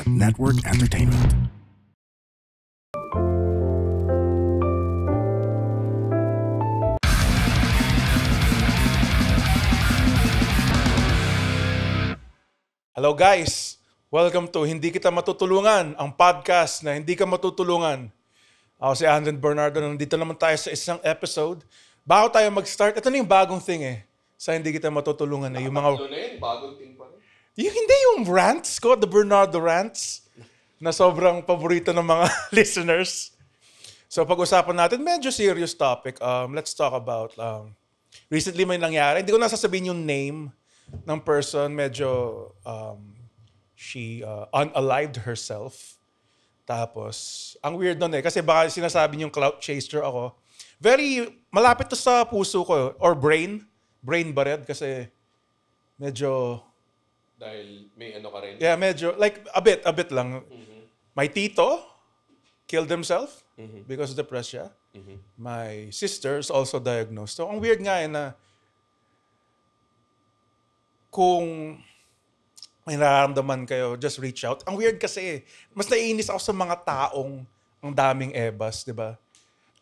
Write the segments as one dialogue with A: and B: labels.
A: Network Entertainment.
B: Hello guys! Welcome to Hindi Kita Matutulungan, ang podcast na hindi ka matutulungan. Ako si Andren Bernardo, nandito naman tayo sa isang episode. Bago tayo mag-start, ito na yung bagong thing sa Hindi Kita Matutulungan. Yung mga...
C: Nakapaglo na yun, bagong thing pa rin.
B: Hindi yung rants ko, the Bernardo rants, na sobrang paborito ng mga listeners. So pag-usapan natin, medyo serious topic. Let's talk about, recently may nangyari. Hindi ko na sasabihin yung name ng person. Medyo, she unalived herself. Tapos, ang weird nun kasi baka sinasabi niyong clout chaser ako. Very, malapit to sa puso ko, or brain ba rin? Kasi medyo...
C: Dahil may ano ka rin.
B: Yeah, medyo, like, a bit lang.
C: Mm-hmm.
B: My tito killed himself because of depression.
C: Mm-hmm.
B: My sister is also diagnosed. So, ang weird nga na kung may nararamdaman kayo, just reach out. Ang weird kasi, mas naiinis ako sa mga taong ang daming ebas, di ba?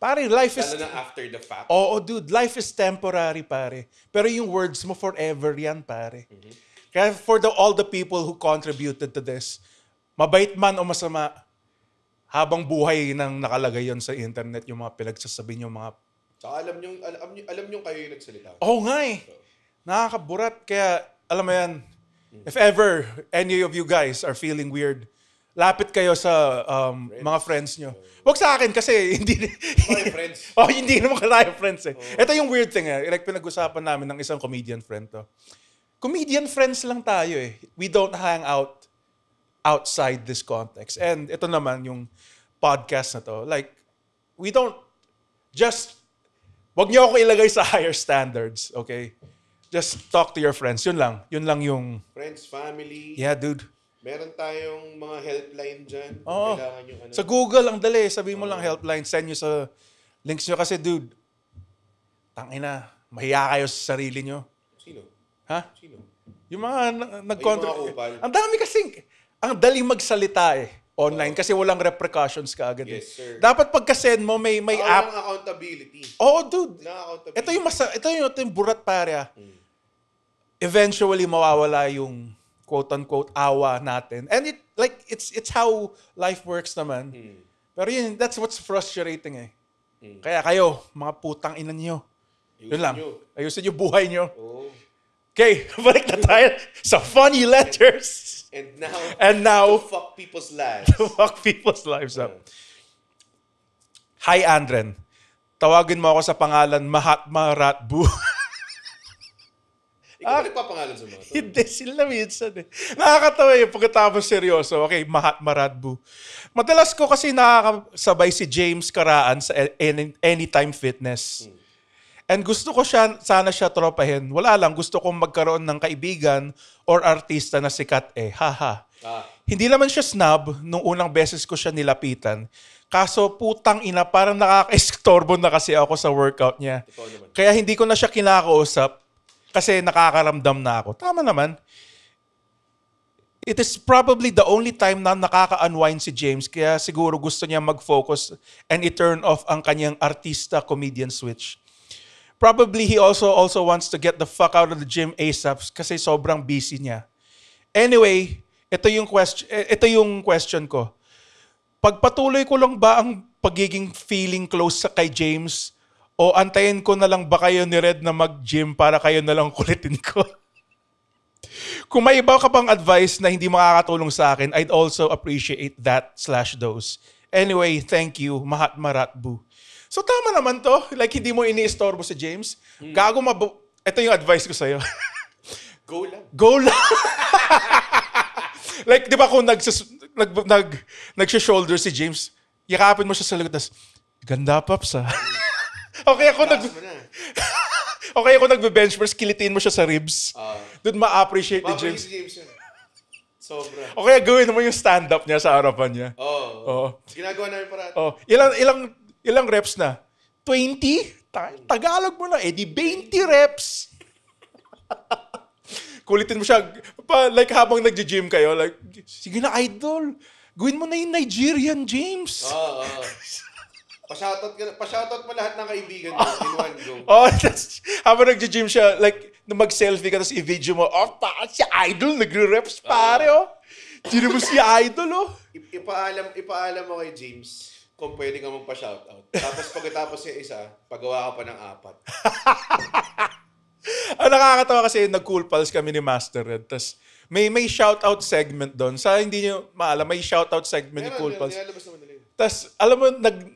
B: Pare, life is...
C: Lalo na after the fact.
B: Oo, dude, life is temporary, pare. Pero yung words mo, forever yan, pare.
C: Mm-hmm.
B: Kaya for all the people who contributed to this, mabait man o masama, habang buhay nang nakalagay yon sa internet, yung mga pinagsasabi nyo, mga...
C: Saka alam nyo kayo yung nagsalita.
B: Oo nga nakakaburat. Kaya, alam mo yan, if ever any of you guys are feeling weird, lapit kayo sa mga friends nyo. Huwag sa akin kasi hindi...
C: friends.
B: Hindi naman tayo friends Ito yung weird thing Like pinag-usapan namin ng isang comedian friend to. Comedian friends lang tayo We don't hang out outside this context. And ito naman yung podcast na to. Like, we don't just... Wag niyo ako ilagay sa higher standards, okay? Just talk to your friends. Yun lang. Yun lang yung...
C: Friends, family.
B: Yeah, dude.
C: Meron tayong mga helpline dyan.
B: Oo.
C: Kailangan yung ano.
B: Sa Google, ang dali. Sabihin mo lang helpline. Send nyo sa links nyo. Kasi, dude, tangina, mahiya kayo sa sarili nyo.
C: Sino?
B: Ha?
C: Sino?
B: Yung mga
C: Yung mga kupal.
B: Ang dami kasing, ang daling magsalita online kasi walang repercussions kaagad
C: Yes, sir.
B: Dapat pagka-send mo, may app.
C: Ng accountability.
B: Oo, dude.
C: Accountability.
B: Ito yung burat pare. Eventually, mawawala yung quote-unquote awa natin. And it's how life works naman. Pero yun, that's what's frustrating Kaya kayo, mga putang ina niyo. Yun lang. Ayusin yung buhay niyo.
C: Oo.
B: Okay, balik na tayo sa funny letters.
C: And now,
B: to
C: fuck people's lives.
B: fuck people's lives up. Hi, Andren. Tawagin mo ako sa pangalan Mahatma Ratbu.
C: Ikaw ba nagpapangalan sa mga to?
B: Hindi, sila minsan Nakakatawa pagkatapos seryoso. Okay, Mahatma Ratbu. Madalas ko kasi nakakasabay si James Karaan sa Anytime Fitness. And gusto ko sana siya tropahin. Wala lang, gusto kong magkaroon ng kaibigan or artista na sikat Haha. Hindi naman siya snob nung unang beses ko siya nilapitan. Kaso putang ina, parang nakaka-estorbo na kasi ako sa workout niya. Kaya hindi ko na siya kinakausap kasi nakakaramdam na ako. Tama naman. It is probably the only time na nakaka-unwind si James kaya siguro gusto niya mag-focus and i-turn off ang kanyang artista-comedian switch. Probably he also wants to get the fuck out of the gym ASAP kasi sobrang busy niya. Anyway, ito yung question ko. Pagpatuloy ko lang ba ang pagiging feeling close sa kay James o antayin ko na lang ba kayo ni Red na mag-gym para kayo na lang kulitin ko? Kung may iba ka pang advice na hindi makakatulong sa akin, I'd also appreciate that/those. Anyway, thank you, Mahatma Ratbu. So tama naman to. Like, hindi mo ini-istorbo si James. Gago ito yung advice ko sa'yo.
C: Go lang.
B: Go lang. Like, di ba kung nagsha-shoulder si James, yakapin mo siya sa likod, tas, ganda, Paps, ha? Okay ako nagbe-bench press, kilitin mo siya sa ribs. Doon ma-appreciate ni James.
C: James yun. Sobra.
B: Okay, gawin mo yung stand-up niya sa harapan niya.
C: Oo. Ginagawa namin parati.
B: Ilang reps na? 20? Tagalog mo na. Di 20 reps. kulitin mo siya. Like habang nagji-gym kayo, like, sige na idol, gawin mo na yung Nigerian James.
C: Oo. Pa-shoutout mo lahat ng kaibigan mo in one go.
B: Habang nagji-gym siya, like, mag-selfie ka, tapos i-video mo, si idol, nagre-reps pare, Sino mo si idol,
C: Ipaalam mo kay James kung pwede ka magpa-shoutout. Tapos pagkatapos yung isa, pagawa ka pa ng 4.
B: Nakakatawa kasi nag-cool pals kami ni Master Red. Tapos may shoutout segment doon. Sa hindi nyo maalam, may shoutout segment ni Cool Pals.
C: Nilalabas naman nila yun.
B: Tapos alam mo,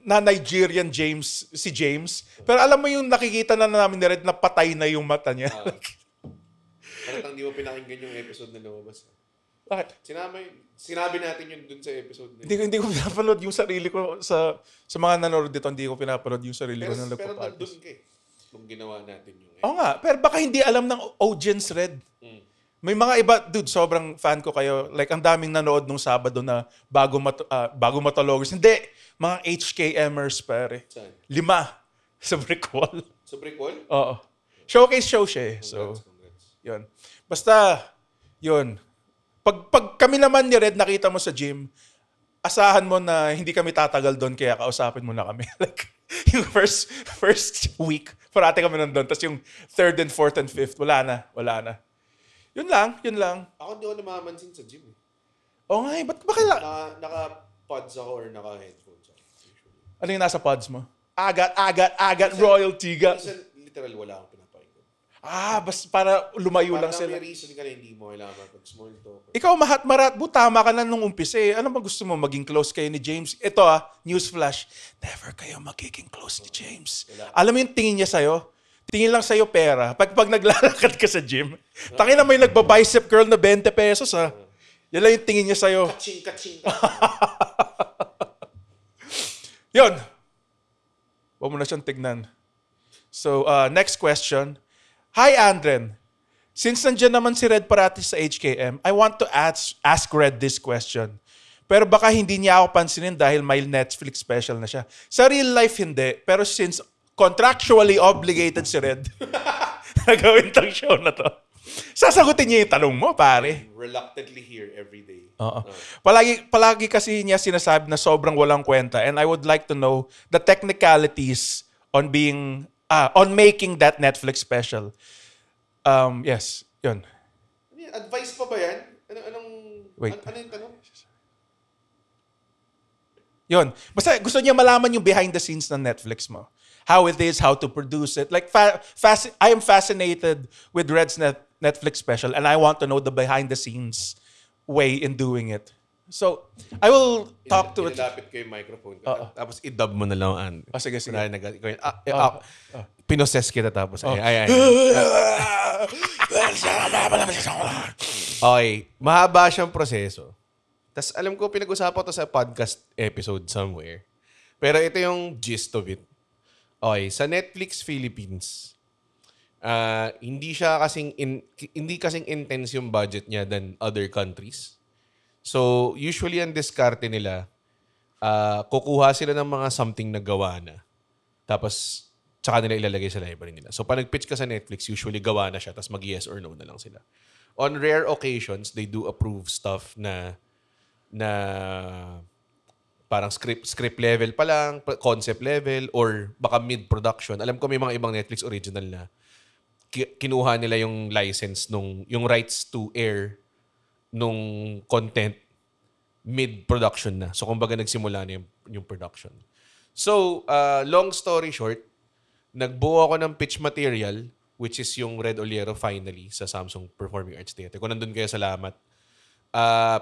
B: na Nigerian James, si James. Pero alam mo yung nakikita na namin ni Red na patay na yung mata niya.
C: Parang hindi mo pinakinggan yung episode na lumabas.
B: Bakit?
C: Sinabi natin yun dun sa episode na yun.
B: Hindi ko pinapanood yung sarili ko sa mga nanonood dito, hindi ko pinapanood yung sarili ko na
C: Pero
B: nagpa-podcast.
C: nandun ka nung ginawa natin yung
B: Oo nga, pero baka hindi alam ng audience, Red. May mga iba, dude, sobrang fan ko kayo. Like, ang daming nanood nung Sabado na bago matulogos. Hindi, mga HKMers, pare.
C: Saan?
B: 5 sa Brick Wall.
C: Sa Brick Wall?
B: Oo. Showcase show siya eh. So,
C: Congrats.
B: yun. Basta, yun. Pag kami naman ni Red nakita mo sa gym, asahan mo na hindi kami tatagal doon kaya kausapin mo na kami. Like, yung first week, parati kami nandun. Tapos yung 3rd and 4th and 5th, wala na. Yun lang.
C: Ako hindi ko namamansin sa gym.
B: Oo nga eh, ba't ba kailangan?
C: Naka-pods ako or naka-headphones ako. Usually.
B: Ano yung nasa pods mo? Agat, royalty ga.
C: Minsan, literal, wala akong pinapakinggan.
B: Basta para lumayo lang
C: Parang
B: sila.
C: may reason ka na hindi mo kailangan pag-small talk.
B: Ikaw, Marat, tama ka na nung umpisa eh. Ano ba gusto mo? Maging close kayo ni James? Ito newsflash. Never kayo magiging close ni James. Alam mo yung tingin niya sa'yo? Tingin lang sa'yo pera. Pag naglalakad ka sa gym, tangin na may nagba-bicep curl na 20 pesos Yan lang yung tingin niya sa'yo.
C: Kaching.
B: Yun. Huwag mo na siyang tignan. So, next question. Hi, Andren. Since nandiyan naman si Red parati sa HKM, I want to ask Red this question. Pero baka hindi niya ako pansinin dahil may Netflix special na siya. Sa real life, hindi. Pero since contractually obligated si Red na gawin tong show na to, sasagutin niya yung tanong mo, pare.
C: Reluctantly here every day.
B: Oo. Palagi kasi niya sinasabi na sobrang walang kwenta, and I would like to know the technicalities on making that Netflix special. Yes, yun.
C: Advice pa ba yan?
B: Wait.
C: Ano yung tanong?
B: Yun. Basta gusto niya malaman yung behind the scenes ng Netflix mo. How it is, how to produce it. Like, I am fascinated with Red's Netflix special, and I want to know the behind the scenes way in doing it. So, I will talk to it.
C: Ilalapit ko yung microphone ko. Tapos i-dub mo na lang.
B: Sige.
C: Pinoses kita tapos. Ay. Okay. Mahaba siyang proseso. Tapos alam ko pinag-usapan to sa podcast episode somewhere. Pero ito yung gist of it. Okay. Sa Netflix Philippines, hindi kasing intense yung budget niya than other countries. So, usually ang diskarte nila, kukuha sila ng mga something na gawa na. Tapos, tsaka nila ilalagay sa library nila. So, pag nag-pitch ka sa Netflix, usually gawa na siya, tapos mag-yes or no na lang sila. On rare occasions, they do approve stuff na parang script level pa lang, concept level, or baka mid-production. Alam ko may mga ibang Netflix original na kinuha nila yung license yung rights to air nung content mid-production na. So, kumbaga nagsimula na yung production. So, long story short, nagbuo ako ng pitch material, which is yung Red Oliero finally sa Samsung Performing Arts Theater. Kung nandun kayo, salamat.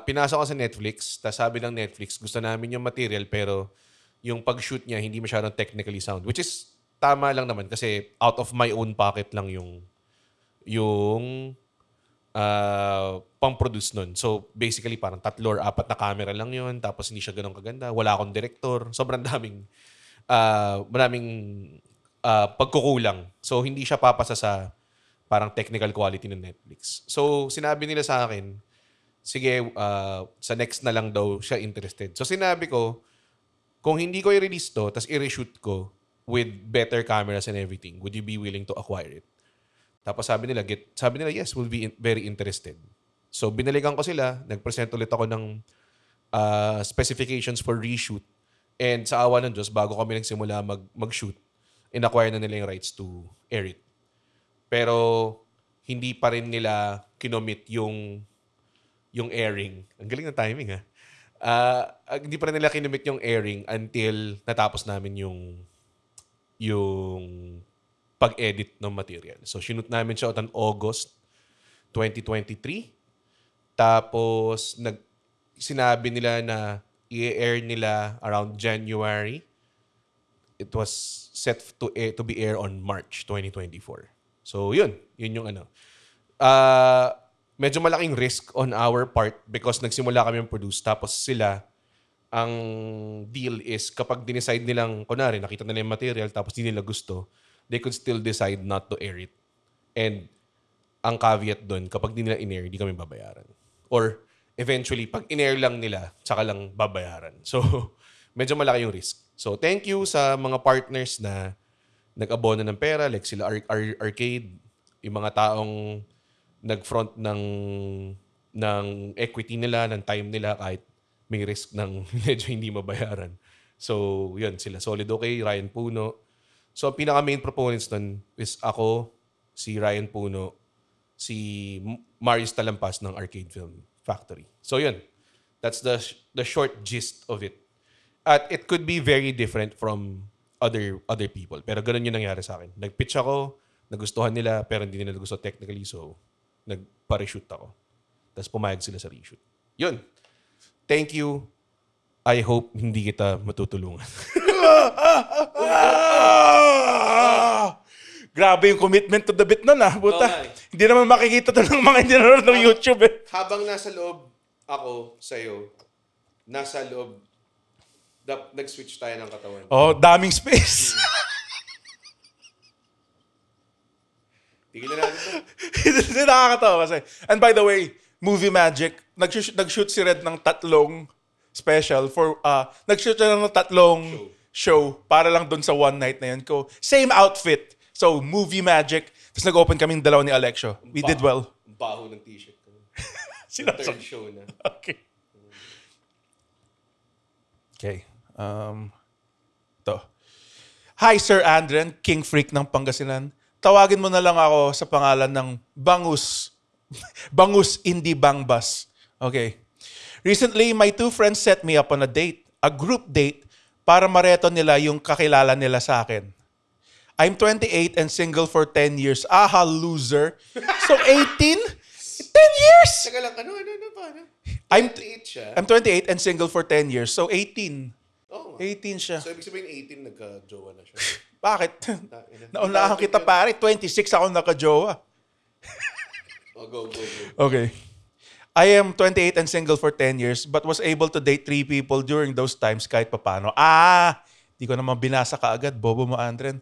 C: Pinasok ko sa Netflix, tapos sabi ng Netflix, gusto namin yung material, pero yung pag-shoot niya, hindi masyadong technically sound. Which is, tama lang naman, kasi out of my own pocket lang yung pang-produce nun. So, basically, parang 3 or 4 na camera lang yun. Tapos, hindi siya ganun kaganda. Wala akong director. Sobrang maraming pagkukulang. So, hindi siya papasa sa parang technical quality ng Netflix. So, sinabi nila sa akin, sige, sa next na lang daw siya interested. So, sinabi ko, kung hindi ko i-release to, tapos i-reshoot ko with better cameras and everything, would you be willing to acquire it? Tapos sabi nila, yes, we'll be very interested. So, binalikan ko sila. Nag-present ulit ako ng specifications for reshoot. And sa awa ng Diyos, bago kami nagsimula mag-shoot, in-acquire na nila yung rights to air it. Pero, hindi pa rin nila kinomit yung airing. Ang galing ng timing, ha? Hindi pa rin nila kinomit yung airing until natapos namin yung pag-edit ng material. So, shoot namin siya on August 2023. Tapos, sinabi nila na i-air nila around January. It was set to be air on March 2024. So, yun yung ano. Medyo malaking risk on our part because nagsimula kami produce. Tapos sila, ang deal is kapag dinicide nilang, kunwari, nakita nila yung material tapos di nila gusto, they could still decide not to air it. And ang caveat doon, kapag di nila in-air, di kami babayaran. Or eventually, pag in-air lang nila, tsaka lang babayaran. So, medyo malaki yung risk. So, thank you sa mga partners na nag-abono ng pera, like sila Arcade, yung mga taong nag-front ng equity nila, ng time nila, kahit may risk ng medyo hindi mabayaran. So, yun, sila Solid Okay, Ryan Puno. So, ang pinaka-main proponents nun is ako, si Ryan Puno, si Marius Talampas ng Arcade Film Factory. So, yun. That's the short gist of it. At it could be very different from other people. Pero ganun yung nangyari sa akin. Nag-pitch ako, nagustuhan nila, pero hindi nila gusto technically, so nagpa-reshoot ako. Tapos pumayag sila sa reshoot. Yun. Thank you. I hope hindi kita matutulungan.
B: Grabe yung commitment to the bit nun, Buta.
C: Okay.
B: Hindi naman makikita to ng mga hindi nanonood ng YouTube, eh.
C: Habang nasa loob ako sa'yo, nasa loob, nag-switch tayo ng katawan.
B: Oh, daming space.
C: Tigilan natin ito.
B: Hindi nakakatawa kasi. And by the way, Movie Magic, nag-shoot si Red ng 3 special for, nag-shoot siya ng 3 show para lang dun sa one night na yun ko. Same outfit. So, Movie Magic. Tapos nag-open kaming dalawa ni Alexio. We did well.
C: Baho ng t-shirt ko.
B: Sinasok.
C: Third show na.
B: Okay. Okay. To. Hi, Sir Andren, King Freak ng Pangasinan. Tawagin mo na lang ako sa pangalan ng Bangus. Bangus Indie Bangbas. Okay. Recently, my 2 friends set me up on a date. A group date para mareto nila yung kakilala nila sa akin. I'm 28 and single for 10 years. Aha, loser. So 18? 10 years?
C: Teka lang, paano?
B: I'm
C: 28 siya.
B: I'm 28 and single for 10 years. So 18.
C: Oo.
B: 18 siya.
C: So, ibig sabihin 18, nagka-jowa na siya.
B: Bakit? Naunahan kita pare. 26 ako naka-jowa.
C: Oh, go.
B: Okay. I am 28 and single for 10 years but was able to date 3 people during those times kahit papano. Di ko naman binasa kaagad. Bobo mo, Andren.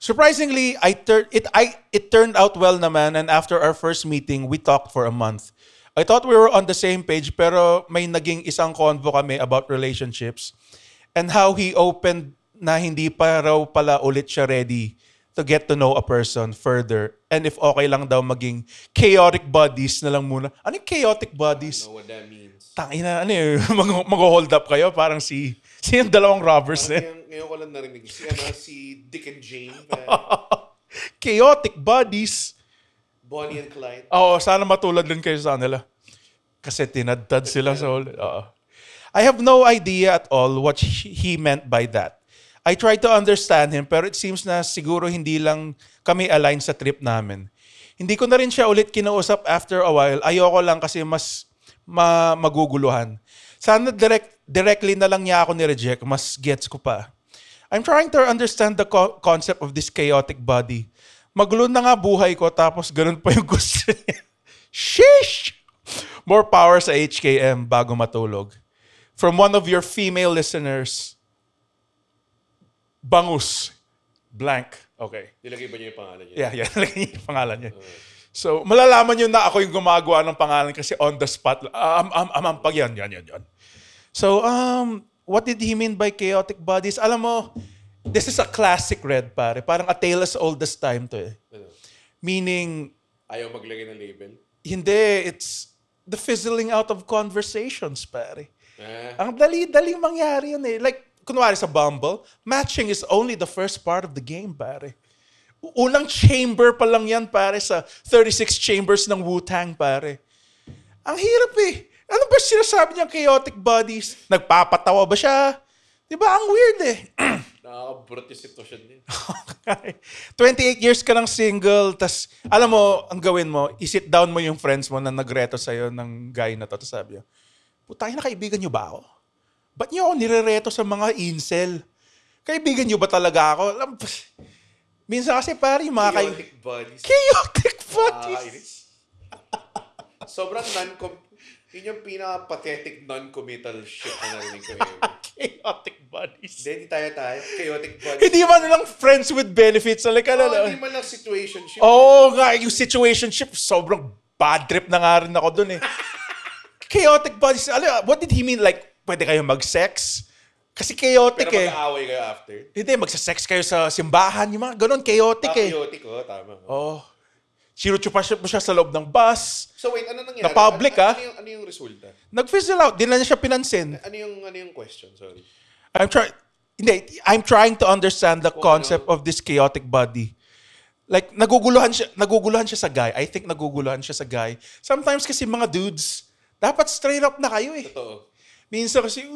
B: Surprisingly, it turned out well naman, and after our first meeting, we talked for a month. I thought we were on the same page pero may naging isang convo kami about relationships and how he opened na hindi pa raw pala ulit siya ready to get to know a person further and if okay lang daw maging chaotic buddies na lang muna. Ano yung chaotic buddies?
C: I know what that means.
B: Tangina, mag-hold up kayo parang si yung dalawang robbers eh.
C: Ngayon ko lang narinig. Si Dick and Jane.
B: Chaotic buddies.
C: Bonnie and Clyde.
B: Oo, sana matulad din kayo sa kanila. Kasi tinadtad sila sa huli. I have no idea at all what he meant by that. I tried to understand him pero it seems na siguro hindi lang kami align sa trip namin. Hindi ko na rin siya ulit kinausap after a while. Ayoko lang kasi mas maguguluhan. Sana directly na lang niya ako ni-reject. Mas gets ko pa. I'm trying to understand the concept of this chaotic body. Magulo na nga buhay ko tapos ganun pa yung gusto niya. Sheesh! More power sa HKM bago matulog. From one of your female listeners, Bangus. Blank. Okay.
C: Nilagay ba niya yung pangalan niya?
B: Yeah, nilagay niya yung pangalan niya. So, malalaman nyo na ako yung gumagawa ng pangalan kasi on the spot. Pag yan. So, what did he mean by chaotic bodies? Alam mo, this is a classic Red, pare. Parang a tale as old as time to eh. Meaning,
C: Ayaw maglagay ng label?
B: hindi, it's the fizzling out of conversations, pare.
C: Eh.
B: Ang dali-daling mangyari yun eh. Like, kunwari sa Bumble, matching is only the first part of the game, pare. Unang chamber pa lang yan, pare, sa 36 chambers ng Wu-Tang, pare. Ang hirap eh. Ano ba sinasabi niyang chaotic bodies? Nagpapatawa ba siya? Diba? Ang weird eh.
C: Nakaka-brut yung sitwasyon niya.
B: 28 years ka ng single, tas alam mo, ang gawin mo, i-sit down mo yung friends mo na nagreto sa'yo ng guy na to. Tapos sabi niya, putay na kaibigan niyo ba ako? Ba't niyo ako nirereto sa mga incel? Kaibigan niyo ba talaga ako? Minsan kasi pare, yung mga
C: Chaotic bodies.
B: chaotic bodies.
C: Nakakainis. Sobrang yun yung pinaka-pathetic non-committal shit na narinig ko eh.
B: Chaotic bodies.
C: Hindi tayo. Chaotic bodies.
B: Hindi man lang friends with benefits. Like,
C: Hindi man lang situationship.
B: Oo nga, yung situationship, sobrang bad trip na nga rin ako dun eh. Chaotic bodies. What did he mean? Like, pwede kayo mag-sex? Kasi chaotic
C: Pero
B: eh.
C: mag-aaway kayo after.
B: Hindi, magsa-sex kayo sa simbahan. Yung mga ganun, chaotic eh.
C: Chaotic, tama.
B: Oo. Sinuchupa siya sa loob ng bus.
C: So wait, ano nangyari?
B: Na public,
C: ano yung resulta?
B: Nag-fizzle out. Di na niya siya pinansin.
C: Ano yung question? Sorry.
B: I'm trying to understand the concept of this chaotic body. Like, naguguluhan siya sa guy. I think naguguluhan siya sa guy. Sometimes kasi mga dudes, dapat straight up na kayo eh.
C: Totoo.
B: Minsan kasi,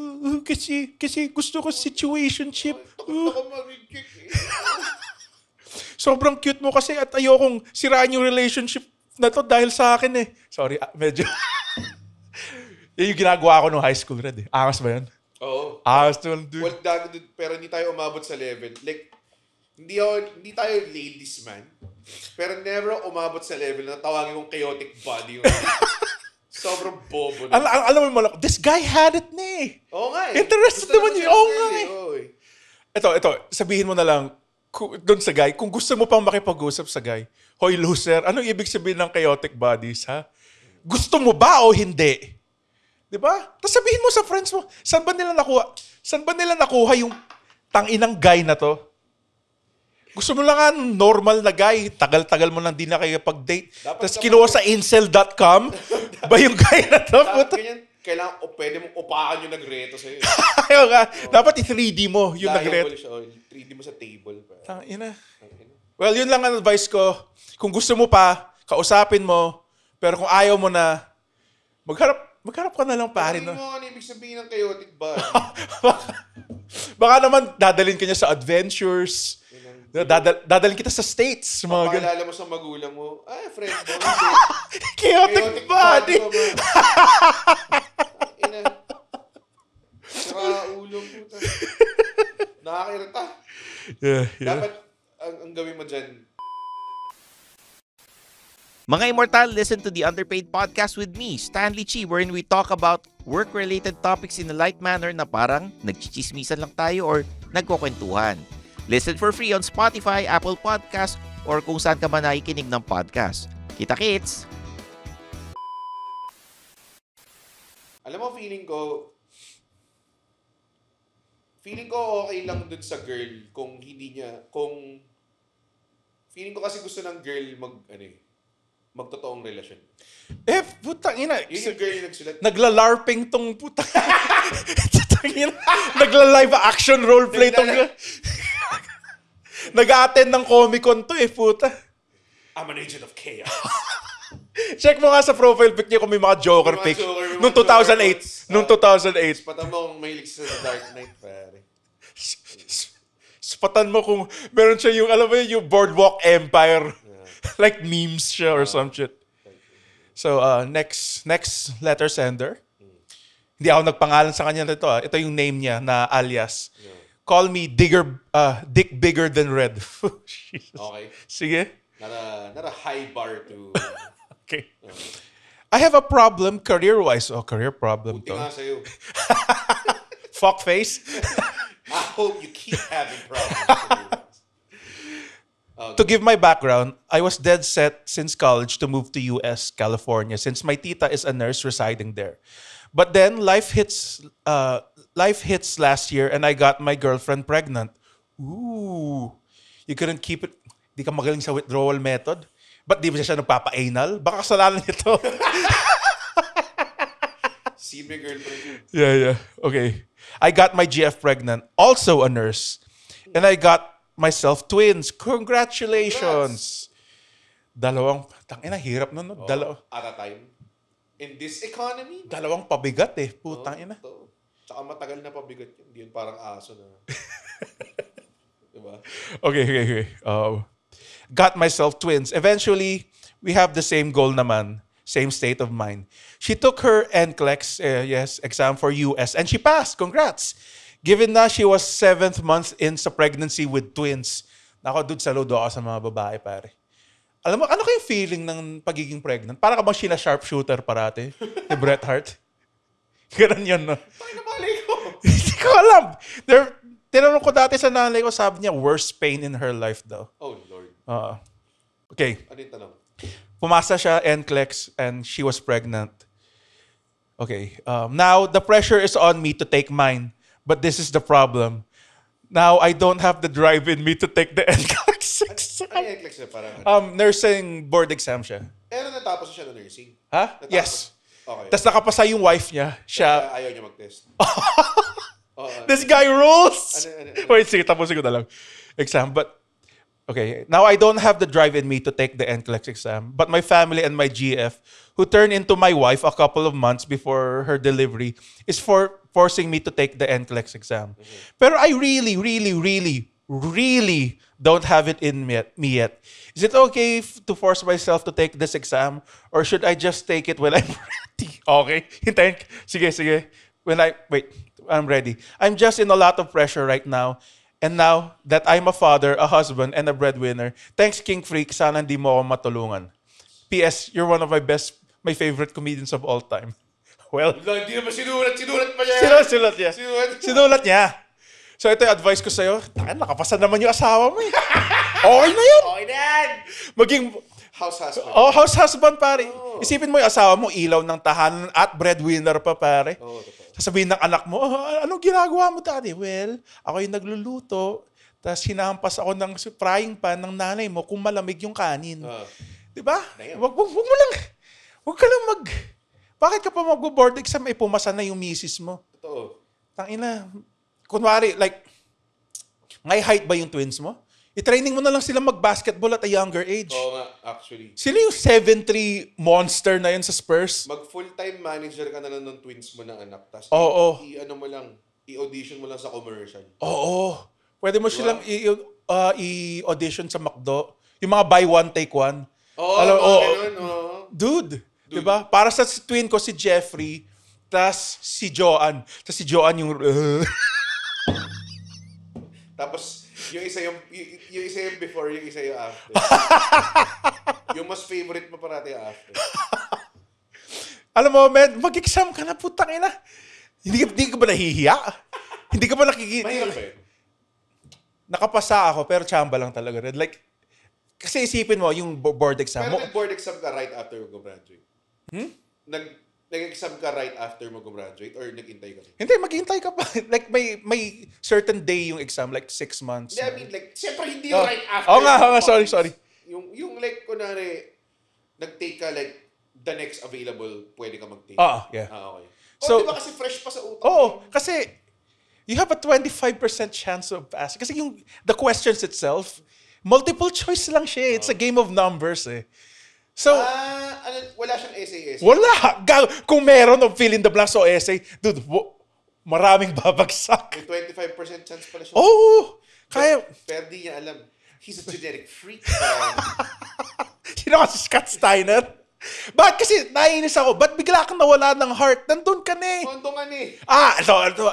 B: kasi gusto ko situationship.
C: Takot ako ma-reject eh.
B: Sobrang cute mo kasi at ayokong sirain yung relationship na to dahil sa akin eh. Sorry, medyo. Yan yung ginagawa ko nung high school, Red eh. Angas ba yan?
C: Oo.
B: Angas to, dude.
C: Well, pero hindi tayo umabot sa level. Like, hindi tayo ladies man. Pero never ako umabot sa level na tawagin kong chaotic body. Sobrang bobo na.
B: Alam mo lang, this guy had it na eh.
C: Oo nga eh.
B: Interested
C: Gusto
B: naman
C: siya
B: yun. Oo
C: ng
B: nga
C: girl
B: eh.
C: Oo eh.
B: Ito, sabihin mo na lang, doon sa guy, kung gusto mo pang makipag-usap sa guy, hoy loser, anong ibig sabihin ng chaotic bodies, ha? Gusto mo ba o hindi? Di ba? Tapos sabihin mo sa friends mo, saan ba nila nakuha yung tanginang guy na to? Gusto mo lang nga normal na guy, tagal-tagal mo lang di na kayo pag-date. Tapos kinuha sa incel.com, ba yung guy na to?
C: Dapat ganyan, kailangan, pwede mong upakan yung nagreto sa'yo.
B: Ayaw nga, dapat i-3D mo yung nagreto.
C: Siya, 3D mo sa table.
B: Tangina. Well, yun lang ang advice ko. Kung gusto mo pa, kausapin mo. Pero kung ayaw mo na, magharap ka na lang pare.
C: Ano mo ibig sabihin ng chaotic body?
B: Baka naman dadalhin ka niya sa adventures. Dadalhin kita sa States.
C: Pakilala mo sa magulang mo, friend mo.
B: Chaotic body.
C: Saka ulo puta. Nakakairita.
B: Yeah.
C: Dapat, ang gawin mo dyan,
D: Mga Immortal, listen to the Underpaid Podcast with me, Stanley Chi, wherein we talk about work-related topics in a light manner na parang nagchichismisan lang tayo or nagkukwentuhan. Listen for free on Spotify, Apple Podcast, or kung saan ka man nakikinig ng podcast. Kita-kits!
C: alam mo, feeling ko okay lang dun sa girl kung feeling ko kasi gusto ng girl magtotoong relasyon.
B: Putang ina.
C: Yun yung girl yung nagsulat.
B: Nagla-larping tong putang. Putang ina. Nagla-live action roleplay tong. Nag-a-attend ng Comic-Con to puta.
C: I'm an agent of chaos.
B: Check mo nga sa profile pic niya kung may mga Joker
C: May mga
B: pics.
C: Joker, may
B: Noong
C: mga Joker
B: 2008.
C: quotes.
B: Noong 2008.
C: Patan mo kung mahilig sa Dark Knight, pare.
B: Spatan mo kung meron siya yung, alam mo yung Boardwalk Empire. Like memes siya or some shit. So, next letter sender. Hindi ako nagpangalan sa kanya nito. Ito yung name niya na alias. Call me Dick Bigger Than Red. Jesus.
C: Okay.
B: Sige.
C: Not a high bar to...
B: Okay. I have a problem career-wise. Career problem
C: Buti
B: to.
C: nga sa'yo.
B: Fuck face.
C: I hope you keep having problems.
B: To give my background, I was dead set since college to move to US, California, since my tita is a nurse residing there. But then life hits last year and I got my girlfriend pregnant. Ooh. You couldn't keep it. Di ka magaling sa withdrawal method. Ba't di ba siya nagpapa-anal? Baka kasalanan niya to.
C: See my girlfriend.
B: Yeah. Okay. I got my GF pregnant. Also a nurse. And I got myself twins. Congratulations. Dalawang, tangina, hirap nun. No?
C: At a time. In this economy.
B: Dalawang pabigat eh. Putang ina.
C: Tsaka matagal na pabigat yun. Hindi yun parang aso na. Diba?
B: Okay. Got myself twins. Eventually, we have the same goal naman. Same state of mind. She took her NCLEX exam for US and she passed. Congrats. Given na she was 7th month in sa pregnancy with twins. Nako, dude, saludo ako sa mga babae, pare. Alam mo, ano kayong feeling ng pagiging pregnant? Para ka bang sina-sharpshooter parati? Ni Bret Hart? Ganun yun, no?
C: Tayo na malay ko.
B: Hindi ko alam. Tinanong ko dati sa nanay ko, sabi niya, worst pain in her life daw.
C: Oh, Lord.
B: Okay.
C: Ano yung tanong?
B: Pumasa siya, NCLEX, and she was pregnant. Okay. Now, the pressure is on me to take mine. But this is the problem. Now, I don't have the drive in me to take the NCLEX exam.
C: Ano yung NCLEX niya? Parang
B: Nursing board exam siya.
C: natapos siya ng nursing.
B: Ha?
C: Natapos.
B: Yes.
C: Okay.
B: Tapos nakapasa yung wife niya. Siya.
C: Ayaw niya mag-test.
B: This guy rules!
C: Ano?
B: Wait, sige, tapusin ko na lang. Exam. But, okay. Now, I don't have the drive in me to take the NCLEX exam. But my family and my GF, who turned into my wife a couple of months before her delivery, is forcing me to take the NCLEX exam. Pero I really don't have it in me yet. Is it okay to force myself to take this exam? Or should I just take it when I'm ready? Okay. Hintayin. Sige. I'm ready. I'm just in a lot of pressure right now. And now that I'm a father, a husband, and a breadwinner, thanks King Freak, sana hindi mo ako matulungan. P.S. You're one of my favorite comedians of all time. Well,
C: Hindi naman sinulat pa niya.
B: Sinulat niya. So ito yung advice ko sa'yo. Nakapasa naman yung asawa mo eh. Okay na yun.
C: Okay na yan.
B: Maging
C: House husband.
B: house husband pare. Isipin mo yung asawa mo, ilaw ng tahanan at breadwinner pa pare.
C: Totoo.
B: Sasabihin ng anak mo, anong ginagawa mo daddy? Well, ako yung nagluluto. Tapos hinampas ako ng frying pan ng nanay mo kung malamig yung kanin. Diba? Wag ka lang Bakit ka pa mag-board exam pumasa na yung misis mo?
C: Totoo.
B: Tangina. Kunwari, like, may height ba yung twins mo? I-training mo na lang sila mag-basketball at a younger age.
C: Oo nga, actually.
B: Sila yung 7'3 monster na yun sa Spurs.
C: Mag-full-time manager ka na lang ng twins mo na anak. Tapos i-audition mo lang sa commercial.
B: Oo. Pwede mo silang i-audition sa McDo. Yung mga buy one, take one. Dude. Diba? Para sa twin ko, si Jeffrey, tas si Joanne. Tas si Joanne yung...
C: Tapos, yung isa yung before, yung isa yung after. Yung mas favorite mo parati yung after.
B: Alam mo, man, mag-exam ka na, putang ina. Hindi ka ba nahihiya? Hindi ka ba nakikita?
C: Mahirap ba yun?
B: Nakapasa ako, pero chamba lang talaga rin. Like, kasi isipin mo, yung board exam
C: Pero
B: mo.
C: nag-board exam ka right after mo graduate? Nag-exam ka right after mo graduate or nag-intay ka?
B: Hindi, maghintay ka pa. Like, may certain day yung exam, like 6 months.
C: Hindi, I mean, like, siyempre hindi yung right after.
B: Oo nga, sorry.
C: Yung like, kunwari, nag-take ka, like, the next available, pwede ka mag-take.
B: Yeah.
C: Okay.
B: So,
C: diba kasi fresh pa sa utak?
B: Kasi, you have a 25% chance of passing. Kasi the questions itself, multiple choice lang siya. It's a game of numbers eh. So,
C: wala siyang essay.
B: Wala. Kung meron of fill in the blanks o essay, dude, maraming babagsak.
C: May 25% chance pala siya.
B: Kaya...
C: Pero di niya alam. He's a genetic freak.
B: Sino kasi Scott Steiner? Bakit kasi naiinis ako? Ba't bigla kang nawala ng heart? Nandun ka na eh.
C: Nandun ka na eh.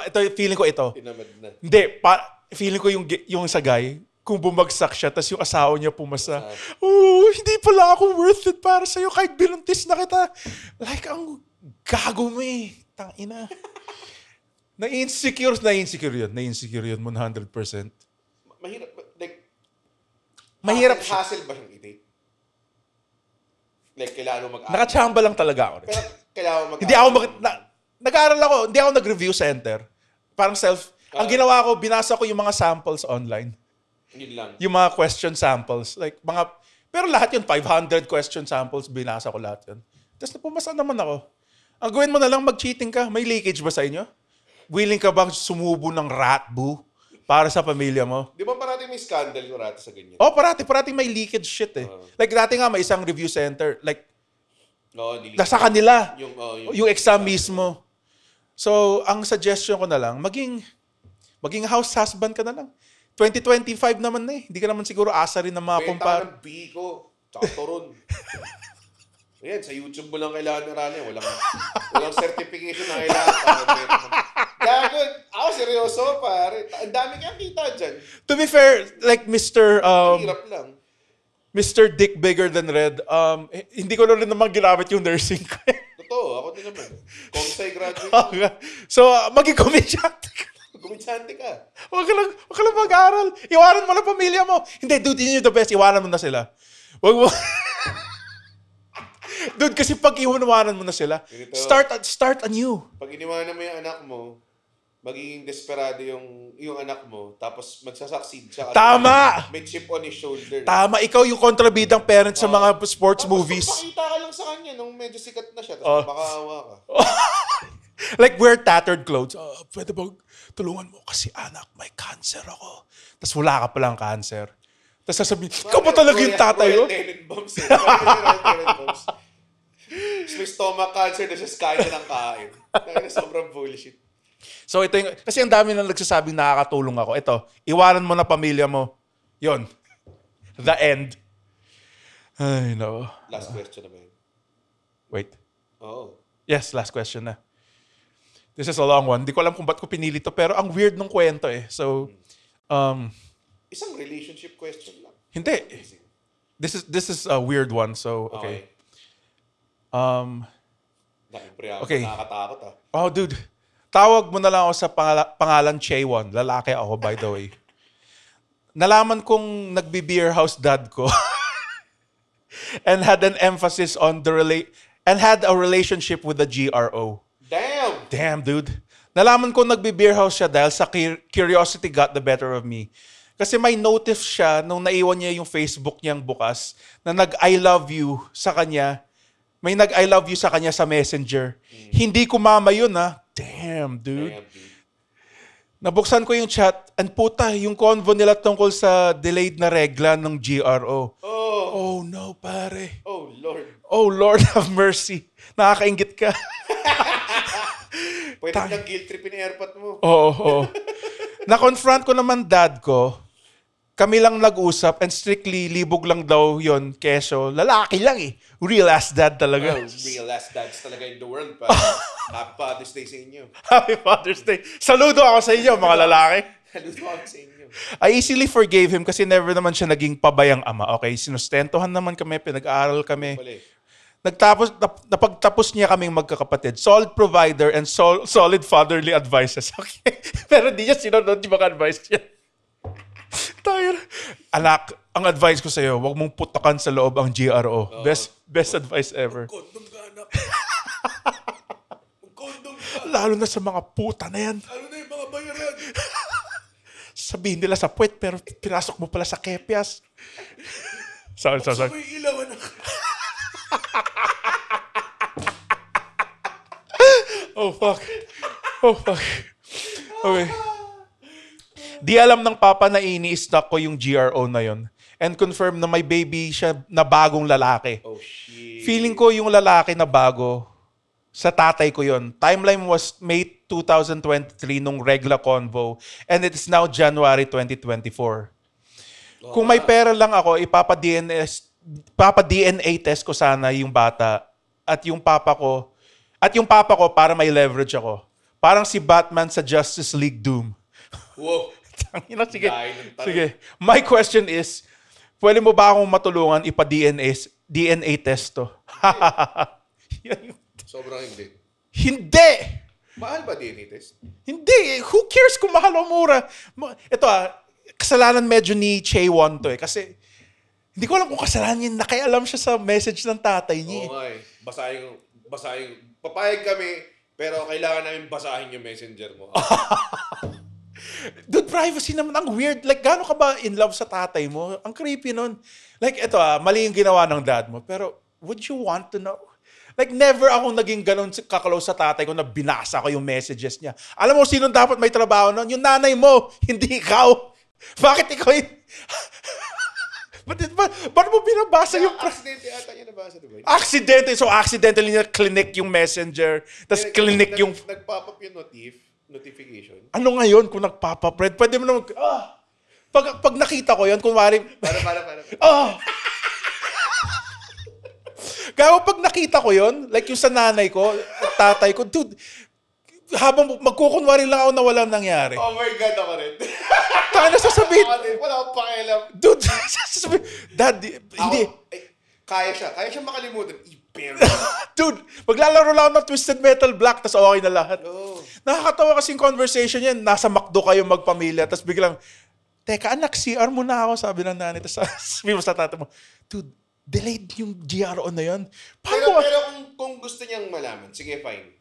B: Ito, feeling ko ito.
C: Tinamad na.
B: Hindi, feeling ko yung sa guy, kung bumagsak siya, tas yung asawa niya pumasa. Hindi pala ako worth it para sa'yo kahit binuntis na kita. Like, ang gago mo eh. Tangina. Na-insecure yun. Na-insecure yun 100%.
C: Mahirap. Like,
B: mahirap siya.
C: Hassle ba siyang i-take? Like, kailangan mo mag-aaral.
B: Nakachamba lang talaga ako.
C: Pero kailangan mo mag-aaral.
B: Hindi ako nag-aaral ako. Hindi ako nag-review center. Parang ang ginawa ko, binasa ko yung mga samples online.
C: Yun lang.
B: Yung mga question samples. Like, Pero lahat yun, 500 question samples, binasa ko lahat yun. Tapos napumasa naman ako. Ang gawin mo na lang, mag-cheating ka. May leakage ba sa inyo? Willing ka bang sumubo ng rat boo para sa pamilya mo?
C: Di ba parati may scandal yung rata sa ganyan?
B: Oh, parati may leakage shit eh. Like dati nga may isang review center, like
C: No,
B: nasa kanila,
C: yung
B: yung exam mismo. So, ang suggestion ko na lang, maging house husband ka na lang. 2025 naman na eh. Hindi ka naman siguro asa rin ng mga
C: benta
B: kumpara.
C: ng Biko, tsaka Toron. Ayan, sa YouTube mo lang kailangan aralin. Walang certification na kailangan. Gago, ako seryoso, pare. Ang dami kang kita dyan.
B: To be fair, like
C: Hirap lang.
B: Mr. Dick Bigger Than Red, hindi ko na rin naman ginamit yung nursing ko.
C: Totoo, ako din naman. Comsci graduate.
B: So, maging komedyante ka.
C: Kuminsante ka.
B: Huwag ka lang mag-aral. Iwanan mo na pamilya mo. Hindi, dude, yun yung the best. Iwanan mo na sila. Huwag mo. Dude, kasi pag iwanan mo na sila,
C: Ganito.
B: start anew.
C: Pag iniwanan mo yung anak mo, magiging desperado yung anak mo, tapos magsasucceed siya. kasi
B: Tama!
C: May chip on his shoulder.
B: Tama, ikaw yung kontrabidang parent sa mga sports
C: Tapos
B: movies.
C: magpakita ka lang sa kanya nung medyo sikat na siya,
B: Oh.
C: tapos makaawa ka.
B: Like, wear tattered clothes. Pwede ba tulungan mo? Kasi anak, may cancer ako. Tapos wala ka palang cancer. Tapos sasabihin, ikaw ba talaga yung tatay mo?
C: Royal Tenenbaums eh. Royal Tenenbaums. May stomach cancer na siya kain na ng kain. Sobrang bullshit.
B: So ito yung, kasi ang dami na nagsasabing nakakatulong ako. Ito, iwanan mo na pamilya mo. Yon. The end. Ay, no.
C: Last question naman.
B: Wait.
C: Oo.
B: Yes, last question na. This is a long one. Hindi ko alam kung ba't ko pinili to, pero ang weird ng kwento eh. So,
C: Isang relationship question lang.
B: hindi. This is a weird one. So, okay. Okay.
C: Nakakatakot ah.
B: Oh, dude. Tawag mo na lang ako sa pangalan Chaewon. Lalaki ako, by the way. Nalaman kong nagbi-beer house dad ko and had an emphasis on and had a relationship with the GRO. Damn, dude. Nalaman ko nagbe-beer house siya dahil sa curiosity got the better of me. Kasi may notice siya nung naiwan niya yung Facebook niyang bukas na nag-I love you sa kanya. May nag-I love you sa kanya sa Messenger. Hindi ko mama yun, ha. Damn, dude. Nabuksan ko yung chat and puta, yung convo nila tungkol sa delayed na regla ng GRO. Oh no, pare.
C: Oh, Lord.
B: Oh, Lord have mercy. Nakakaingit ka.
C: Pwede kang guilt trip in airpot mo.
B: Oo. Na-confront ko naman dad ko. Kami lang nag-usap and strictly libog lang daw yon keso. Lalaki lang eh. Real ass dad talaga.
C: Oh, real ass dads talaga in the world pa. Happy Father's Day sa inyo.
B: Happy Father's Day. Saludo ako sa inyo, mga lalaki.
C: Saludo ako sa inyo.
B: I easily forgave him kasi never naman siya naging pabayang ama. Okay, sinustentuhan naman kami, pinag-aaral kami. Napagtapos niya kaming magkakapatid. Solid provider and solid fatherly advices. Okay? Pero di niya sinunod yung mga advice niya. Tayo. Anak, ang advice ko sa'yo, huwag mong putakan sa loob ang GRO. Best advice ever.
C: Kondom ka, anak. Kondom ka.
B: Lalo na sa mga puta na yan.
C: Ano na yung mga bayaran?
B: Sabihin nila sa puwet, pero pinasok mo pala sa kepias. Sorry.
C: May ilaw, anak.
B: Oh, fuck. Okay. Di alam ng papa na ini-stock ko yung GRO na yon and confirm na may baby siya na bagong lalaki.
C: Oh, shit.
B: Feeling ko yung lalaki na bago, sa tatay ko yon. Timeline was May 2023 nung regla convo and it is now January 2024. Kung may pera lang ako, ipapa-DNA test ko sana yung bata at yung papa ko para may leverage ako. Parang si Batman sa Justice League Doom.
C: Wow.
B: Sige. My question is, pwede mo ba akong matulungan ipa-DNA test to?
C: Sobrang hindi.
B: Hindi!
C: Mahal ba DNA test?
B: Hindi. Who cares kung mahal o mura? Ito kasalanan medyo ni Chaewon to eh. Kasi hindi ko alam kung kasalanan niya. Nakialam siya sa message ng tatay niya.
C: Oo nga eh. Basahin. Papayag kami, pero kailangan namin basahin yung messenger mo.
B: Dude, Dude, privacy naman. Ang weird. Like, gaano ka ba in love sa tatay mo? Ang creepy nun. Like, eto mali yung ginawa ng dad mo. Pero, would you want to know? Like, never akong naging ganun kaklose sa tatay ko na binasa ko yung messages niya. Alam mo, sino dapat may trabaho nun? Yung nanay mo, hindi ikaw. Bakit ikaw Ba't mo binabasa yung...
E: Aksidente ata niya nabasa, diba?
B: So, accidentally niya clinic yung messenger. Tapos clinic yung...
E: Nag-pop up yung notification.
B: Ano ngayon kung nagpapapred? Pwede mo naman... Pag nakita ko yun, kunwari...
E: Para.
B: Kaya pag nakita ko yun, like yung sa nanay ko, at tatay ko, dude, habang magkukunwari lang ako na walang nangyari.
E: Oh my God, ako rin.
B: Tayo na sasabihin.
E: Wala akong pakialam.
B: Dude, sasabihin. Dad, hindi.
E: Kaya siya makalimutan. Pero,
B: Dude, maglalaro lang ako ng Twisted Metal Black, tas okay na lahat.
E: oh.
B: Nakakatawa kasing conversation yan. Nasa McDo kayo magpamilya, tas biglang, teka anak, CR muna ako, sabi ng nanay. Tas sabi mo sa tatay mo, dude, delayed yung GRO na yun.
E: Pero kung gusto niyang malaman, sige fine.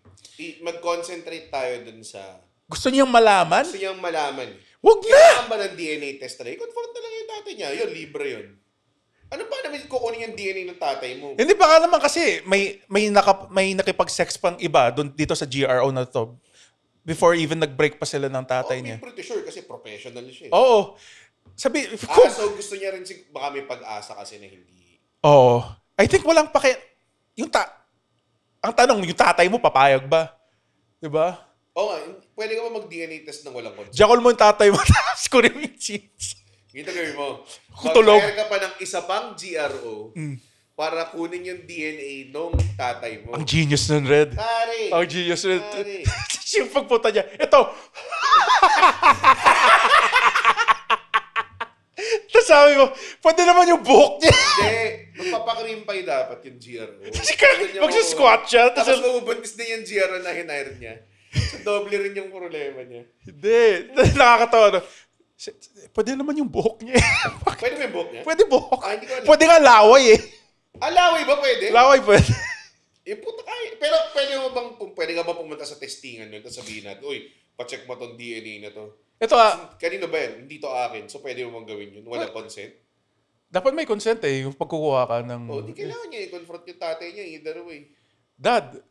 E: Mag-concentrate tayo dun sa...
B: Gusto niyang malaman?
E: Gusto niyang malaman.
B: Wag na!
E: Kailangan ba ng DNA test na? I-confront na lang yung tatay niya. Yun, libre yun. Ano pa naman kukunin yung DNA ng tatay mo?
B: Hindi pa ka naman kasi may nakipag-sex pang iba dito sa GRO na to. Before even nag-break pa sila ng tatay niya.
E: I'm pretty sure kasi professional siya.
B: Oo. Sabi,
E: So gusto niya rin baka may pag-asa kasi na hindi.
B: Oo. I think walang ang tanong, yung tatay mo, papayag ba? Diba?
E: Oo nga, pwede ka ba mag-DNA test ng walang consent?
B: Jackal mo yung tatay mo, tapos kunin mo yung cheese.
E: Ito gawin mo.
B: Tulog.
E: Mag-hire ka pa ng isa pang GRO para kunin yung DNA nung tatay mo.
B: Ang genius nun, Red.
E: Pare!
B: Ang genius nun.
E: Pare!
B: Yung pagpunta niya, ito. Tapos sabi mo, pwede naman yung buhok niya.
E: Hindi. Magpapakrimpay dapat yung GRO.
B: Magsisquat siya.
E: Tapos mabubuntis din yung GRO na hinire niya. So doble rin yung problema niya.
B: Hindi. Nakakatawa. No? Pwede naman yung buhok niya.
E: Pwede ba yung buhok niya?
B: Pwede buhok.
E: Ah, hindi ko alam.
B: Pwede nga laway eh.
E: Laway ba pwede?
B: Laway pwede.
E: Puta kaya. Pero pwede ka ba pumunta sa testingan nun? Tapos sabihin natin, uy, pacheck mo tong DNA na to.
B: Ito
E: Kanino ba yan? Hindi to akin. So pwede mo bang gawin yun? Walang consent?
B: dapat may consent eh, yung pagkukuha ka ng...
E: Di kailangan niya i-confront yung tatay niya either way.
B: Dad,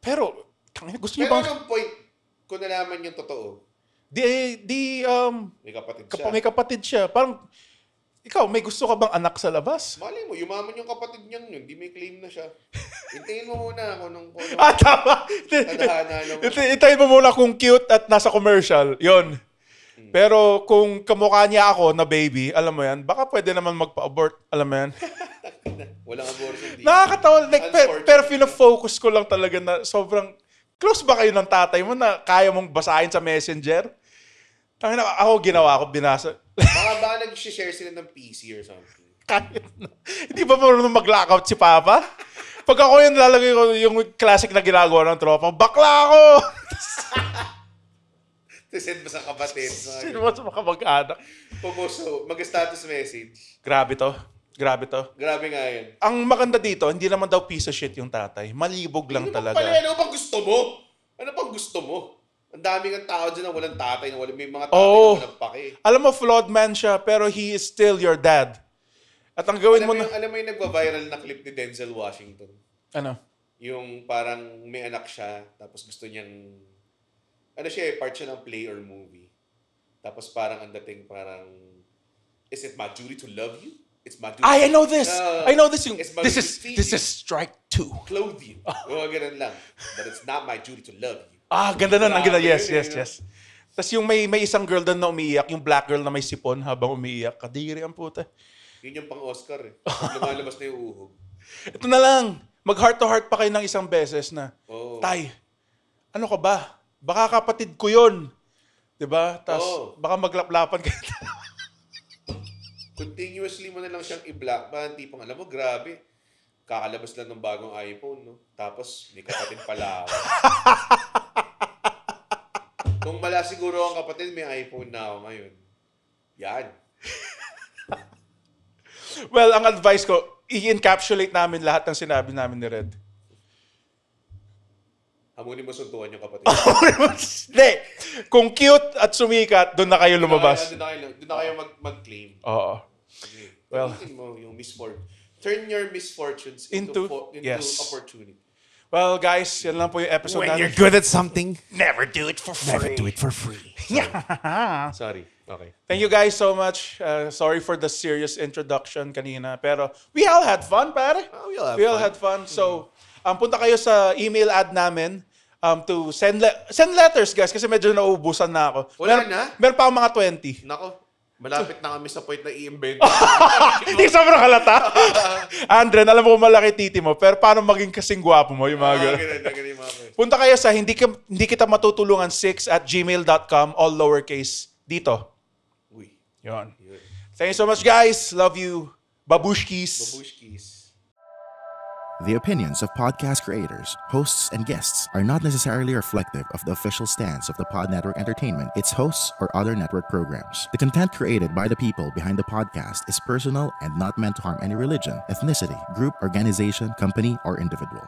B: pero, gusto niyo
E: Pero
B: bang...
E: anong point kung nalaman yung totoo? May kapatid siya.
B: May kapatid siya. Parang, ikaw, may gusto ka bang anak sa labas?
E: Mali mo, yumaman yung kapatid niyang yun. Di may claim na siya. Hintayin mo muna kung anong
B: Tama!
E: tadhana ng...
B: Itayin mo muna kung cute at nasa commercial. Yon. Pero kung kamukha niya ako na baby, alam mo yan, baka pwede naman magpa-abort. Alam mo yan?
E: Walang abortion dito.
B: Nakakatawa. Like, pero
E: Unfortunately.
B: fina-focus ko lang talaga na sobrang... Close ba kayo ng tatay mo na kaya mong basahin sa messenger? Tangina, ako ginawa ko, binasa.
E: Baka nag-share sila ng PC or something.
B: Kahit na. Hindi ba marunong mag-lockout si Papa? Pag ako yun, lalagay ko yung classic na ginagawa ng tropa, bakla ako!
E: Send mo sa kapatid.
B: Sino mo sa mga mag-anak?
E: Pumoso, mag-status message.
B: Grabe to.
E: Grabe nga yan.
B: Ang maganda dito, hindi naman daw piece of shit yung tatay. Malibog lang talaga.
E: Ano pang gusto mo? Ano pang gusto mo? Ang daming ang tao dyan na walang tatay, may mga tatay
B: Oo.
E: na walang pake.
B: Alam mo, flawed man siya, pero he is still your dad. At ang gawin mo na...
E: Alam mo yung nagwa-viral na clip ni Denzel Washington?
B: Ano?
E: Yung parang may anak siya, tapos gusto niyang... Ano siya, part siya ng play or movie. Tapos parang ang dating parang... Is it my duty to love you? It's my duty
B: I know this! I know this! Yung,
E: it's my duty to feed
B: this
E: you,
B: is strike 2.
E: clothe you. Mga ganun lang. But it's not my duty to love you.
B: Ganda nun. Ang ganda.
E: Grabe
B: Yes,
E: yun,
B: yes,
E: no?
B: yes. Tapos yung may isang girl doon na umiiyak, yung black girl na may sipon habang umiiyak. Kadiri ang puta.
E: Yun yung pang-Oscar eh. Lumalabas na yung uhog.
B: Ito na lang. Mag-heart to heart pa kayo ng isang beses na,
E: Oo.
B: Tay, ano ka ba? Baka kapatid ko yun. Diba? Tapos
E: Oo.
B: baka maglaplapan kayo.
E: Continuously mo na lang siyang i-block ba? Tipong, alam mo, grabe. Kakalabas lang ng bagong iPhone, no? Tapos, may kapatid pala ako. Kung mala siguro ang kapatid, may iPhone na ako ngayon. Yan.
B: Well, ang advice ko, i-encapsulate namin lahat ng sinabi namin ni Red.
E: Hamunin mo suntuan yung kapatid.
B: Hindi. Kung cute at sumikat, doon na kayo lumabas.
E: Doon na kayo mag-claim.
B: Oo.
E: Okay.
B: Well,
E: gamitin mo yung turn your misfortunes into
B: yes.
E: opportunity.
B: Well, guys, yan lang po yung episode
A: When
B: natin.
A: you're good at something,
B: Never do it for free.
A: never do it for free.
E: Sorry. Okay.
B: Thank you guys so much. Sorry for the serious introduction kanina. Pero we all had fun, pare.
E: We all
B: had
E: had
B: fun. So, punta kayo sa email ad namin to send letters, guys, kasi medyo nauubusan na ako.
E: Wala na?
B: Meron pa akong mga 20.
E: Nako, malapit na kami sa point na i-embed.
B: Hindi sobrang halata. Andren, alam mo kung malaki titi mo, pero paano maging kasing gwapo mo? Yung mga ganun.
E: Ganun.
B: Punta kayo sa hindi kita matutulungan 6@gmail.com, all lowercase, dito.
E: Uy.
B: Yun. Thank you so much, guys. Love you. Babushkis.
E: Babushkis.
A: The opinions of podcast creators, hosts, and guests are not necessarily reflective of the official stance of the Pod Network Entertainment, its hosts, or other network programs. The content created by the people behind the podcast is personal and not meant to harm any religion, ethnicity, group, organization, company, or individual.